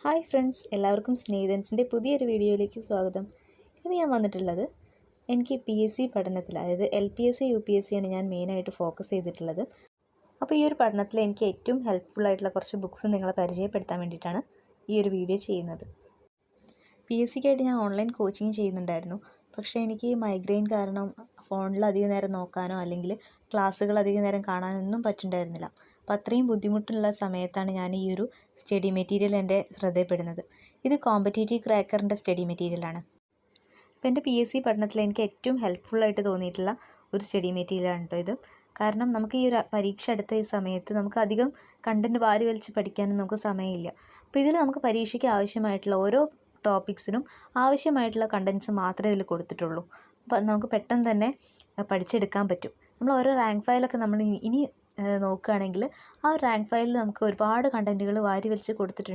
Hi friends, എല്ലാവർക്കും സ്നേഹിതൻസിൻ്റെ പുതിയൊരു വീഡിയോയിലേക്ക് സ്വാഗതം. ഇന്ന് ഞാൻ വന്നിട്ടുള്ളത് എനിക്ക് PSC പഠനത്തിൽ, അതായത് LPSC UPSC ആണ് ഞാൻ മെയിനായിട്ട് ഫോക്കസ് ചെയ്തിട്ടുള്ളത്. അപ്പോൾ ഈ ഒരു പഠനത്തിൽ എനിക്ക് ഏറ്റവും ഹെൽപ്ഫുള്ളായിട്ടുള്ള കുറച്ച് ബുക്ക്സ് നിങ്ങളെ പരിചയപ്പെടുത്താൻ വേണ്ടിയിട്ടാണ് ഈ ഒരു വീഡിയോ ചെയ്യുന്നത്. PSCക്കായിട്ട് ഞാൻ ഓൺലൈൻ കോച്ചിങ് ചെയ്യുന്നുണ്ടായിരുന്നു. പക്ഷേ എനിക്ക് മൈഗ്രെയിൻ കാരണം ഫോണിൽ അധികം നേരം നോക്കാനോ അല്ലെങ്കിൽ ക്ലാസ്സുകൾ അധികം നേരം കാണാനൊന്നും പറ്റുന്നുണ്ടായിരുന്നില്ല. അപ്പോൾ അത്രയും ബുദ്ധിമുട്ടുള്ള സമയത്താണ് ഞാൻ ഈ ഒരു സ്റ്റഡി മെറ്റീരിയൽ എൻ്റെ ശ്രദ്ധയിൽപ്പെടുന്നത്. ഇത് കോമ്പറ്റേറ്റീവ് ക്രാക്കറിൻ്റെ സ്റ്റഡി മെറ്റീരിയലാണ്. അപ്പോൾ എൻ്റെ PSC പഠനത്തിൽ എനിക്ക് ഏറ്റവും ഹെൽപ്ഫുള്ളായിട്ട് തോന്നിയിട്ടുള്ള ഒരു സ്റ്റഡി മെറ്റീരിയലാണ് കേട്ടോ ഇത്. കാരണം നമുക്ക് ഈ ഒരു പരീക്ഷ അടുത്ത ഈ സമയത്ത് നമുക്ക് അധികം കണ്ടൻറ്റ് വാരി വലിച്ച് പഠിക്കാനും നമുക്ക് സമയമില്ല. അപ്പോൾ ഇതിൽ നമുക്ക് പരീക്ഷയ്ക്ക് ആവശ്യമായിട്ടുള്ള ഓരോ ടോപ്പിക്സിനും ആവശ്യമായിട്ടുള്ള കണ്ടൻറ്റ്സ് മാത്രമേ ഇതിൽ കൊടുത്തിട്ടുള്ളൂ. അപ്പോൾ നമുക്ക് പെട്ടെന്ന് തന്നെ പഠിച്ചെടുക്കാൻ പറ്റും. നമ്മൾ ഓരോ റാങ്ക് ഫയലൊക്കെ നമ്മൾ ഇനി നോക്കുകയാണെങ്കിൽ ആ റാങ്ക് ഫയലിൽ നമുക്ക് ഒരുപാട് കണ്ടൻറ്റുകൾ വാരി വലിച്ച് കൊടുത്തിട്ടുണ്ട്.